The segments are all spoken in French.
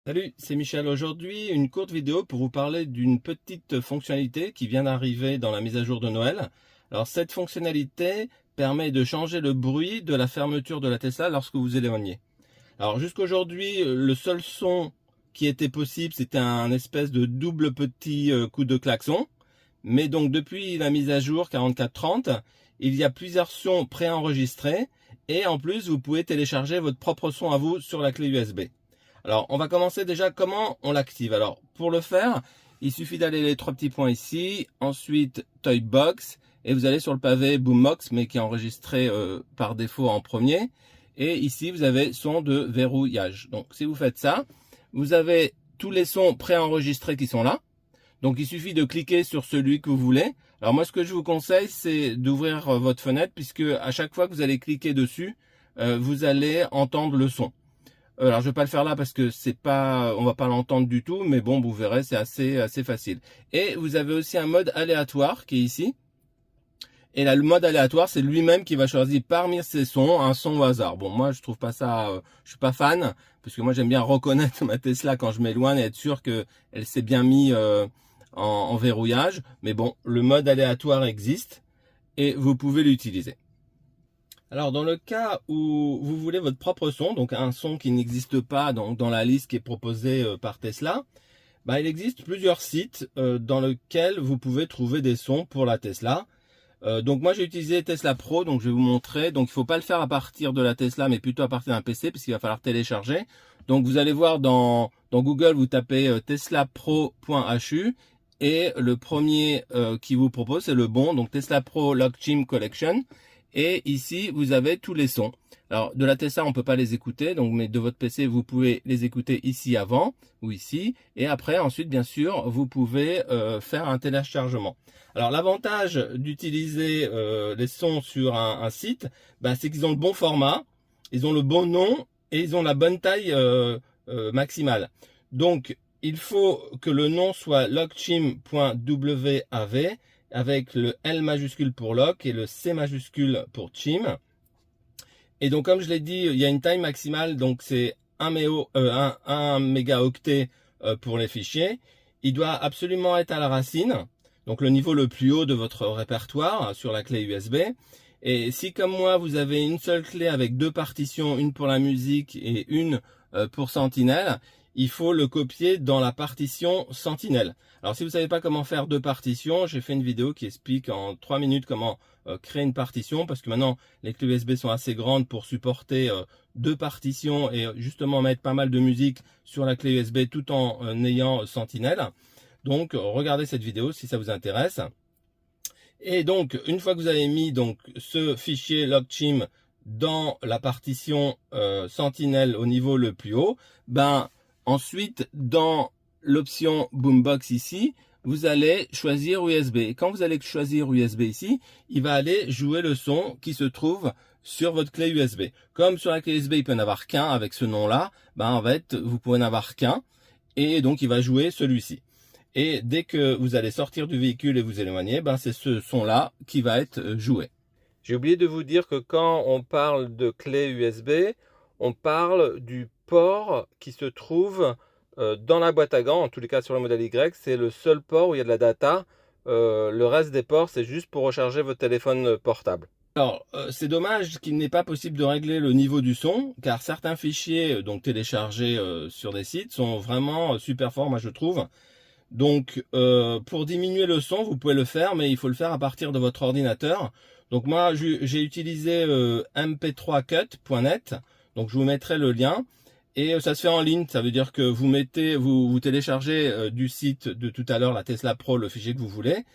Salut, c'est Michel. Aujourd'hui, une courte vidéo pour vous parler d'une petite fonctionnalité qui vient d'arriver dans la mise à jour de Noël. Alors, cette fonctionnalité permet de changer le bruit de la fermeture de la Tesla lorsque vous éloignez. Alors, jusqu'aujourd'hui, le seul son qui était possible, c'était un espèce de double petit coup de klaxon. Mais donc, depuis la mise à jour 4430, il y a plusieurs sons préenregistrés et en plus, vous pouvez télécharger votre propre son à vous sur la clé USB. Alors, on va commencer déjà comment on l'active. Alors, pour le faire, il suffit d'aller les trois petits points ici, ensuite Toy Box, et vous allez sur le pavé Boombox, mais qui est enregistré par défaut en premier. Et ici, vous avez son de verrouillage. Donc, si vous faites ça, vous avez tous les sons préenregistrés qui sont là. Donc, il suffit de cliquer sur celui que vous voulez. Alors, moi, ce que je vous conseille, c'est d'ouvrir votre fenêtre, puisque à chaque fois que vous allez cliquer dessus, vous allez entendre le son. Alors je vais pas le faire là parce que c'est pas, on va pas l'entendre du tout, mais bon, vous verrez, c'est assez facile. Et vous avez aussi un mode aléatoire qui est ici. Et là, le mode aléatoire, c'est lui-même qui va choisir parmi ces sons un son au hasard. Bon, moi, je trouve pas ça, je suis pas fan, parce que moi, j'aime bien reconnaître ma Tesla quand je m'éloigne et être sûr que elle s'est bien mis en verrouillage. Mais bon, le mode aléatoire existe et vous pouvez l'utiliser. Alors, dans le cas où vous voulez votre propre son, donc un son qui n'existe pas dans la liste qui est proposée par Tesla, bah, il existe plusieurs sites dans lesquels vous pouvez trouver des sons pour la Tesla. Donc moi j'ai utilisé Tesla Pro, donc je vais vous montrer. Donc il ne faut pas le faire à partir de la Tesla, mais plutôt à partir d'un PC, puisqu'il va falloir télécharger. Donc vous allez voir dans Google, vous tapez teslapro.hu et le premier qui vous propose, c'est le bon, donc Tesla Pro Lock Chim Collection. Et ici, vous avez tous les sons. Alors, de la Tesla, on ne peut pas les écouter, donc, mais de votre PC, vous pouvez les écouter ici avant, ou ici. Et après, ensuite, bien sûr, vous pouvez faire un téléchargement. Alors, l'avantage d'utiliser les sons sur un site, bah, c'est qu'ils ont le bon format, ils ont le bon nom, et ils ont la bonne taille maximale. Donc, il faut que le nom soit lockchim.wav avec le L majuscule pour lock et le C majuscule pour chim. Et donc, comme je l'ai dit, il y a une taille maximale, donc c'est 1 mégaoctet pour les fichiers. Il doit absolument être à la racine, donc le niveau le plus haut de votre répertoire sur la clé USB. Et si, comme moi, vous avez une seule clé avec deux partitions, une pour la musique et une pour Sentinel, il faut le copier dans la partition Sentinel. Alors, si vous ne savez pas comment faire deux partitions, j'ai fait une vidéo qui explique en 3 minutes comment créer une partition, parce que maintenant, les clés USB sont assez grandes pour supporter deux partitions et justement mettre pas mal de musique sur la clé USB tout en ayant Sentinel. Donc, regardez cette vidéo si ça vous intéresse. Et donc, une fois que vous avez mis donc ce fichier logchim dans la partition Sentinel au niveau le plus haut, ben ensuite dans l'option Boombox ici, vous allez choisir USB. Et quand vous allez choisir USB ici, il va aller jouer le son qui se trouve sur votre clé USB. Comme sur la clé USB, il peut en avoir qu'un avec ce nom-là, ben en fait, vous pouvez en avoir qu'un. Et donc, il va jouer celui-ci. Et dès que vous allez sortir du véhicule et vous éloigner, ben c'est ce son-là qui va être joué. J'ai oublié de vous dire que quand on parle de clé USB, on parle du port qui se trouve dans la boîte à gants. En tous les cas, sur le modèle Y, c'est le seul port où il y a de la data. Le reste des ports, c'est juste pour recharger votre téléphone portable. Alors, c'est dommage qu'il n'est pas possible de régler le niveau du son, car certains fichiers donc téléchargés sur des sites sont vraiment super forts, moi je trouve. Donc, pour diminuer le son, vous pouvez le faire, mais il faut le faire à partir de votre ordinateur. Donc moi, j'ai utilisé mp3cut.net, donc je vous mettrai le lien. Et ça se fait en ligne, ça veut dire que vous téléchargez du site de tout à l'heure, la Tesla Pro, le fichier que vous voulez.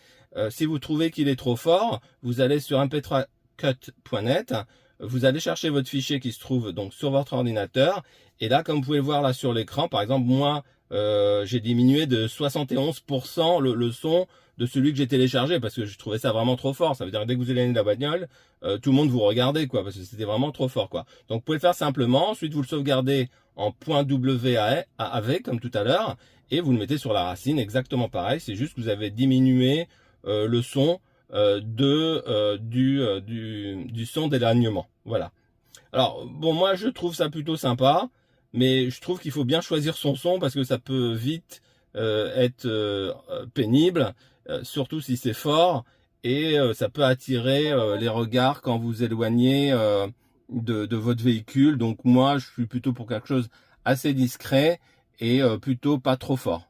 Si vous trouvez qu'il est trop fort, vous allez sur mp3cut.net, vous allez chercher votre fichier qui se trouve donc sur votre ordinateur. Et là, comme vous pouvez le voir là sur l'écran, par exemple, moi, j'ai diminué de 71% le son de celui que j'ai téléchargé parce que je trouvais ça vraiment trop fort. Ça veut dire que dès que vous éloignez de la bagnole, tout le monde vous regardait, quoi, parce que c'était vraiment trop fort, quoi. Donc vous pouvez le faire simplement, ensuite vous le sauvegardez en .wav comme tout à l'heure et vous le mettez sur la racine, exactement pareil. C'est juste que vous avez diminué le son du son d'éloignement. Voilà. Alors bon, moi je trouve ça plutôt sympa. mais je trouve qu'il faut bien choisir son son parce que ça peut vite être pénible, surtout si c'est fort, et ça peut attirer les regards quand vous éloignez de votre véhicule. Donc moi, je suis plutôt pour quelque chose assez discret et plutôt pas trop fort.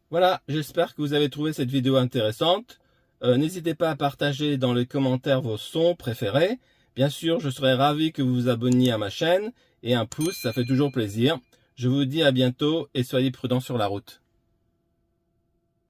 Voilà, j'espère que vous avez trouvé cette vidéo intéressante. N'hésitez pas à partager dans les commentaires vos sons préférés. Bien sûr, je serais ravi que vous vous abonniez à ma chaîne, et un pouce, ça fait toujours plaisir. Je vous dis à bientôt et soyez prudents sur la route.